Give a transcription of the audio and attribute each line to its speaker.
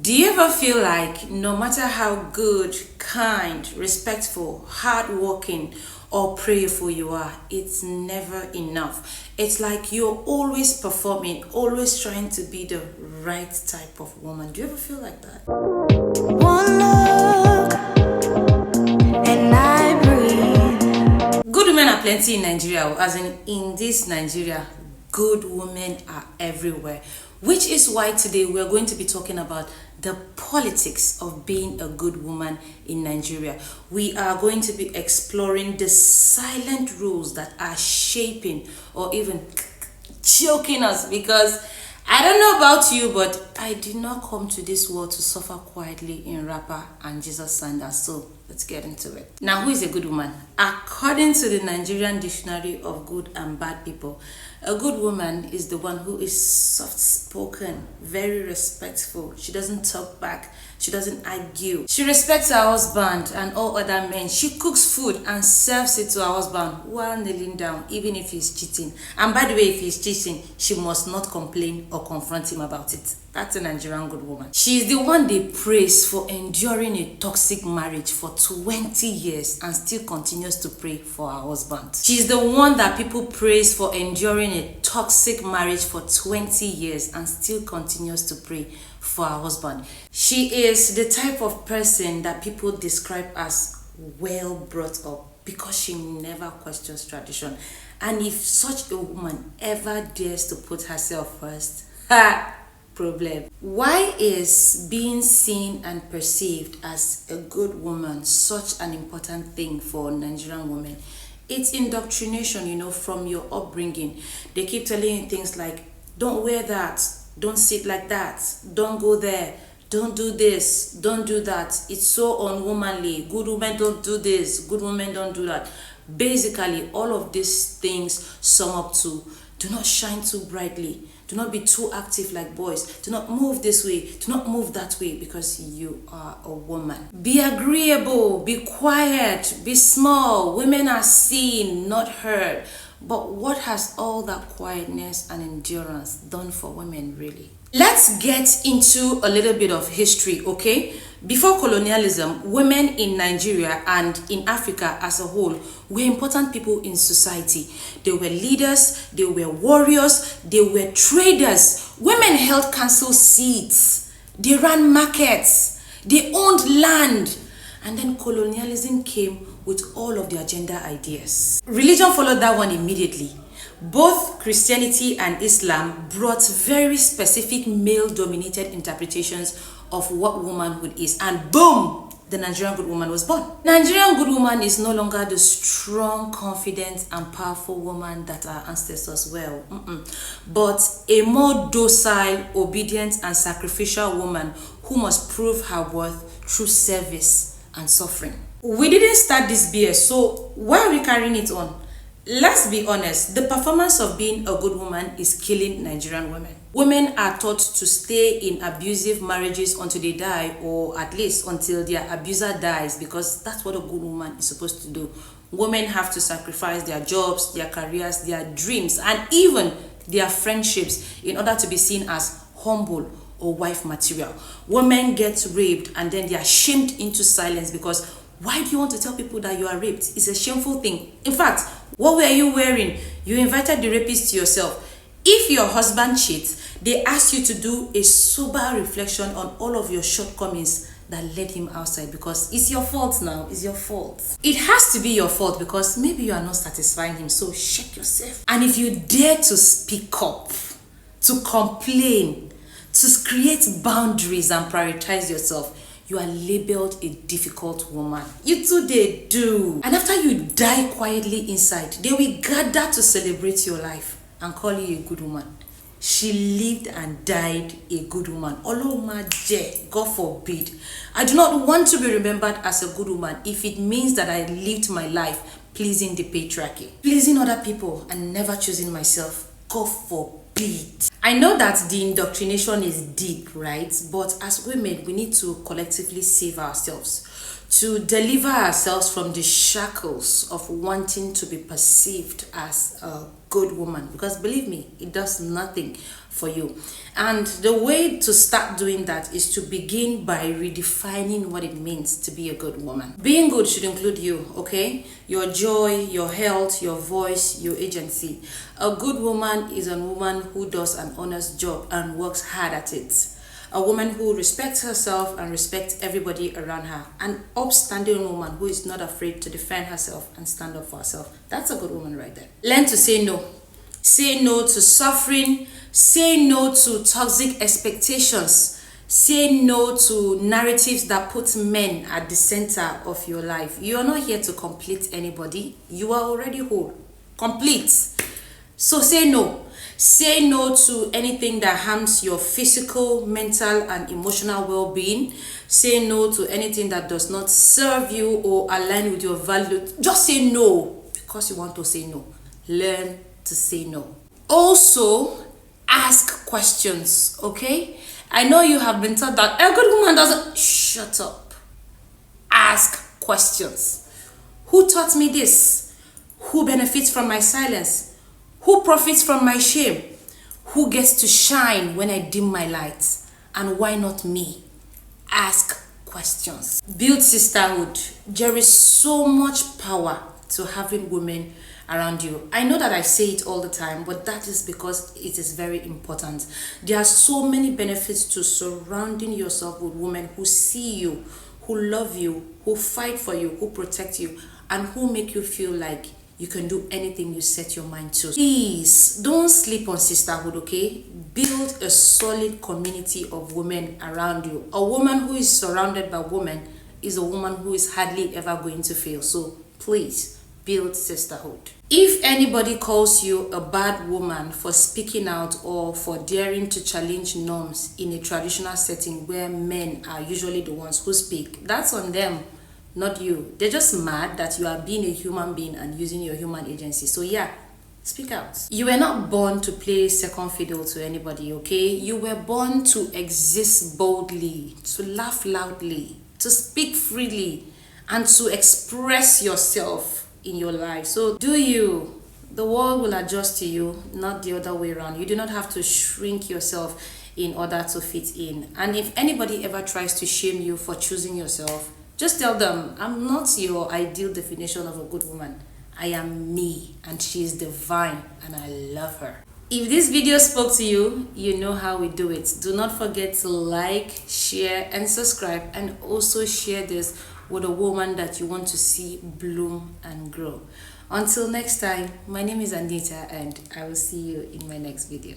Speaker 1: Do you ever feel like no matter how good, kind, respectful, hardworking, or prayerful you are, it's never enough? It's like you're always performing, always trying to be the right type of woman. Do you ever feel like that? One look and I breathe. Good women are plenty in Nigeria, as in this Nigeria, good women are everywhere. Which is why today we're going to be talking about the politics of being a good woman in Nigeria. We are going to be exploring the silent rules that are shaping or even choking us, because I don't know about you, but I did not come to this world to suffer quietly in wrapper and Jesus sandals. So let's get into it. Now, who is a good woman? According to the Nigerian Dictionary of Good and Bad People, a good woman is the one who is soft-spoken, very respectful. She doesn't talk back. She doesn't argue. She respects her husband and all other men. She cooks food and serves it to her husband while kneeling down, even if he's cheating. And by the way, if he's cheating, she must not complain or confront him about it. That's a Nigerian good woman. She is the one they praise for enduring a toxic marriage for 20 years and still continues to pray for her husband. She's the one that people praise for enduring a toxic marriage for 20 years and still continues to pray for her husband. She is the type of person that people describe as well brought up because she never questions tradition. And if such a woman ever dares to put herself first, problem. Why is being seen and perceived as a good woman such an important thing for Nigerian women? It's indoctrination, from your upbringing. They keep telling you things like, don't wear that, don't sit like that, don't go there, don't do this, don't do that. It's so unwomanly. Good women don't do this, good women don't do that. Basically, all of these things sum up to: do not shine too brightly, do not be too active like boys, do not move this way, do not move that way because you are a woman. Be agreeable, be quiet, be small. Women are seen, not heard. But what has all that quietness and endurance done for women, really? Let's get into a little bit of history, okay? Before colonialism, women in Nigeria and in Africa as a whole were important people in society. They were leaders, they were warriors, they were traders. Women held council seats, they ran markets, they owned land. And then colonialism came with all of their gender ideas. Religion followed that one immediately. Both Christianity and Islam brought very specific male-dominated interpretations of what womanhood is. And boom! The Nigerian good woman was born. Nigerian good woman is no longer the strong, confident, and powerful woman that our ancestors were. But a more docile, obedient, and sacrificial woman who must prove her worth through service and suffering. We didn't start this BS, so why are we carrying it on? Let's be honest, the performance of being a good woman is killing Nigerian women. Women are taught to stay in abusive marriages until they die, or at least until their abuser dies, because that's what a good woman is supposed to do. Women have to sacrifice their jobs, their careers, their dreams, and even their friendships in order to be seen as humble or wife material. Women get raped and then they are shamed into silence because why do you want to tell people that you are raped? It's a shameful thing. In fact, what were you wearing? You invited the rapist to yourself. If your husband cheats, they ask you to do a sober reflection on all of your shortcomings that led him outside, because it's your fault now. It's your fault. It has to be your fault because maybe you are not satisfying him. So check yourself. And if you dare to speak up, to complain, to create boundaries and prioritize yourself, you are labeled a difficult woman. You too, they do. And after you die quietly inside, they will gather to celebrate your life and call you a good woman. She lived and died a good woman. Olomaje, God forbid. I do not want to be remembered as a good woman if it means that I lived my life pleasing the patriarchy, pleasing other people and never choosing myself. God forbid. I know that the indoctrination is deep, right? But as women, we need to collectively save ourselves. to deliver ourselves from the shackles of wanting to be perceived as a good woman, because believe me, it does nothing for you. And the way to start doing that is to begin by redefining what it means to be a good woman. Being good should include you, okay? Your joy, your health, your voice, your agency. A good woman is a woman who does an honest job and works hard at it. A woman who respects herself and respects everybody around her. An upstanding woman who is not afraid to defend herself and stand up for herself. That's a good woman right there. Learn to say no. Say no to suffering. Say no to toxic expectations. Say no to narratives that put men at the center of your life. You are not here to complete anybody. You are already whole. Complete. So say no. Say no to anything that harms your physical, mental, and emotional well-being. Say no to anything that does not serve you or align with your values. Just say no because you want to say no. Learn to say no. Also, ask questions, okay? I know you have been taught that a good woman doesn't... Shut up. Ask questions. Who taught me this? Who benefits from my silence? Who profits from my shame? Who gets to shine when I dim my lights? And why not me? Ask questions. Build sisterhood. There is so much power to having women around you. I know that I say it all the time, but that is because it is very important. There are so many benefits to surrounding yourself with women who see you, who love you, who fight for you, who protect you, and who make you feel like you can do anything you set your mind to. Please don't sleep on sisterhood, okay? Build a solid community of women around you. A woman who is surrounded by women is a woman who is hardly ever going to fail. So please build sisterhood. If anybody calls you a bad woman for speaking out or for daring to challenge norms in a traditional setting where men are usually the ones who speak, that's on them, not you. They're just mad that you are being a human being and using your human agency. So yeah, speak out. You were not born to play second fiddle to anybody, okay? You were born to exist boldly, to laugh loudly, to speak freely, and to express yourself in your life. So do you. The world will adjust to you, not the other way around. You do not have to shrink yourself in order to fit in. And if anybody ever tries to shame you for choosing yourself, just tell them, I'm not your ideal definition of a good woman. I am me, and she is divine, and I love her. If this video spoke to you, you know how we do it. Do not forget to like, share, and subscribe, and also share this with a woman that you want to see bloom and grow. Until next time, my name is Anita, and I will see you in my next video.